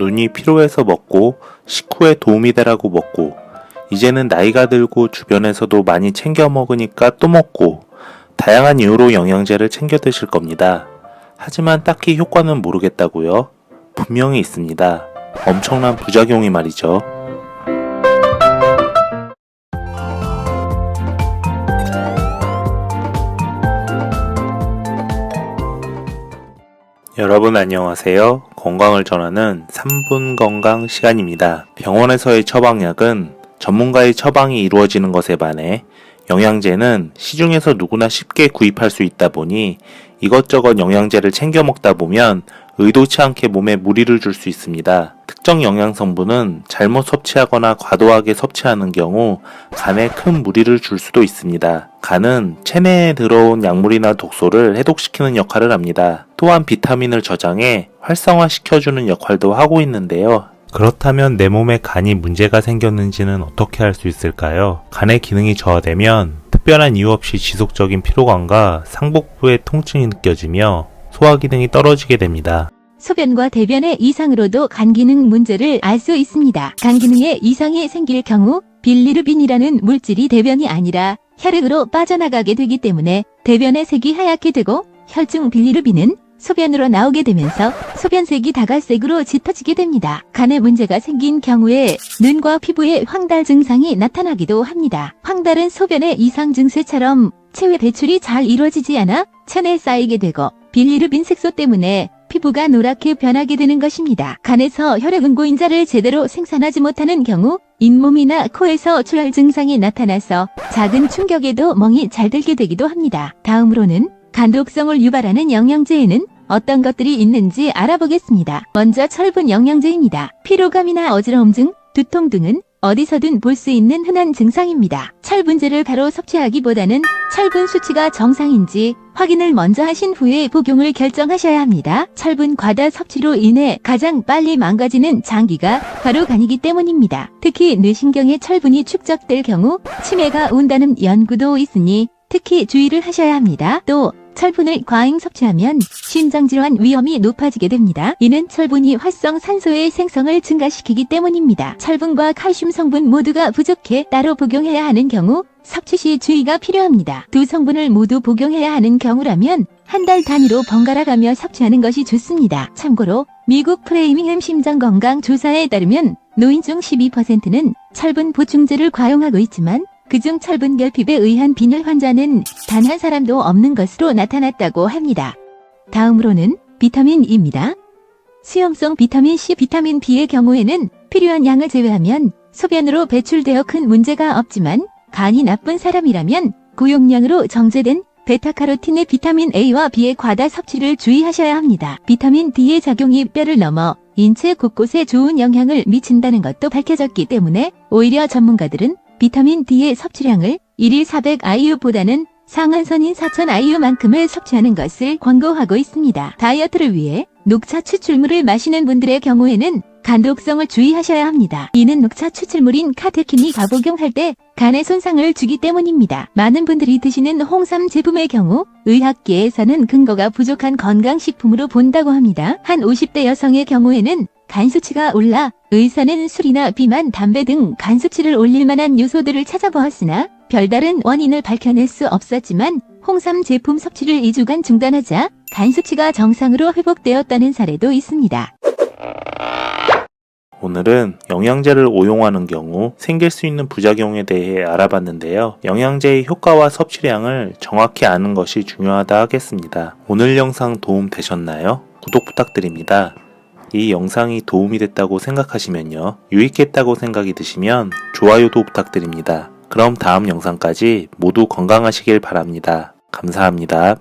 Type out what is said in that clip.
눈이 피로해서 먹고 식후에 도움이 되라고 먹고 이제는 나이가 들고 주변에서도 많이 챙겨 먹으니까 또 먹고 다양한 이유로 영양제를 챙겨 드실 겁니다. 하지만 딱히 효과는 모르겠다고요? 분명히 있습니다. 엄청난 부작용이 말이죠. 여러분 안녕하세요. 건강을 전하는 3분 건강 시간입니다. 병원에서의 처방약은 전문가의 처방이 이루어지는 것에 반해 영양제는 시중에서 누구나 쉽게 구입할 수 있다 보니 이것저것 영양제를 챙겨 먹다 보면 의도치 않게 몸에 무리를 줄 수 있습니다. 특정 영양성분은 잘못 섭취하거나 과도하게 섭취하는 경우 간에 큰 무리를 줄 수도 있습니다. 간은 체내에 들어온 약물이나 독소를 해독시키는 역할을 합니다. 또한 비타민을 저장해 활성화시켜주는 역할도 하고 있는데요. 그렇다면 내 몸에 간이 문제가 생겼는지는 어떻게 알 수 있을까요? 간의 기능이 저하되면 특별한 이유 없이 지속적인 피로감과 상복부의 통증이 느껴지며 소화 기능이 떨어지게 됩니다. 소변과 대변의 이상으로도 간 기능 문제를 알 수 있습니다. 간 기능에 이상이 생길 경우 빌리루빈이라는 물질이 대변이 아니라 혈액으로 빠져나가게 되기 때문에 대변의 색이 하얗게 되고 혈중 빌리루빈은 소변으로 나오게 되면서 소변색이 다갈색으로 짙어지게 됩니다. 간에 문제가 생긴 경우에 눈과 피부에 황달 증상이 나타나기도 합니다. 황달은 소변의 이상 증세처럼 체외 배출이 잘 이루어지지 않아 체내에 쌓이게 되고 빌리루빈 색소 때문에 피부가 노랗게 변하게 되는 것입니다. 간에서 혈액 응고인자를 제대로 생산하지 못하는 경우 잇몸이나 코에서 출혈 증상이 나타나서 작은 충격에도 멍이 잘 들게 되기도 합니다. 다음으로는 간독성을 유발하는 영양제에는 어떤 것들이 있는지 알아보겠습니다. 먼저 철분 영양제입니다. 피로감이나 어지러움 등 두통 등은 어디서든 볼 수 있는 흔한 증상입니다. 철분제를 바로 섭취하기보다는 철분 수치가 정상인지 확인을 먼저 하신 후에 복용을 결정하셔야 합니다. 철분 과다 섭취로 인해 가장 빨리 망가지는 장기가 바로 간이기 때문입니다. 특히 뇌신경에 철분이 축적될 경우 치매가 온다는 연구도 있으니 특히 주의를 하셔야 합니다. 또 철분을 과잉 섭취하면 심장질환 위험이 높아지게 됩니다. 이는 철분이 활성산소의 생성을 증가시키기 때문입니다. 철분과 칼슘 성분 모두가 부족해 따로 복용해야 하는 경우 섭취 시 주의가 필요합니다. 두 성분을 모두 복용해야 하는 경우라면 한 달 단위로 번갈아 가며 섭취하는 것이 좋습니다. 참고로 미국 프레이밍햄 심장건강조사에 따르면 노인 중 12%는 철분 보충제를 과용하고 있지만 그중 철분 결핍에 의한 빈혈 환자는 단 한 사람도 없는 것으로 나타났다고 합니다. 다음으로는 비타민 E입니다. 수용성 비타민 C, 비타민 B의 경우에는 필요한 양을 제외하면 소변으로 배출되어 큰 문제가 없지만 간이 나쁜 사람이라면 고용량으로 정제된 베타카로틴의 비타민 A와 B의 과다 섭취를 주의하셔야 합니다. 비타민 D의 작용이 뼈를 넘어 인체 곳곳에 좋은 영향을 미친다는 것도 밝혀졌기 때문에 오히려 전문가들은 비타민 D의 섭취량을 1일 400IU보다는 상한선인 4000IU만큼을 섭취하는 것을 권고하고 있습니다. 다이어트를 위해 녹차 추출물을 마시는 분들의 경우에는 간독성을 주의하셔야 합니다. 이는 녹차 추출물인 카테킨이 과복용할 때 간에 손상을 주기 때문입니다. 많은 분들이 드시는 홍삼 제품의 경우 의학계에서는 근거가 부족한 건강식품으로 본다고 합니다. 한 50대 여성의 경우에는 간 수치가 올라 의사는 술이나 비만, 담배 등 간 수치를 올릴 만한 요소들을 찾아보았으나 별다른 원인을 밝혀낼 수 없었지만 홍삼 제품 섭취를 2주간 중단하자 간 수치가 정상으로 회복되었다는 사례도 있습니다. 오늘은 영양제를 오용하는 경우 생길 수 있는 부작용에 대해 알아봤는데요. 영양제의 효과와 섭취량을 정확히 아는 것이 중요하다 하겠습니다. 오늘 영상 도움 되셨나요? 구독 부탁드립니다. 이 영상이 도움이 됐다고 생각하시면요. 유익했다고 생각이 드시면 좋아요도 부탁드립니다. 그럼 다음 영상까지 모두 건강하시길 바랍니다. 감사합니다.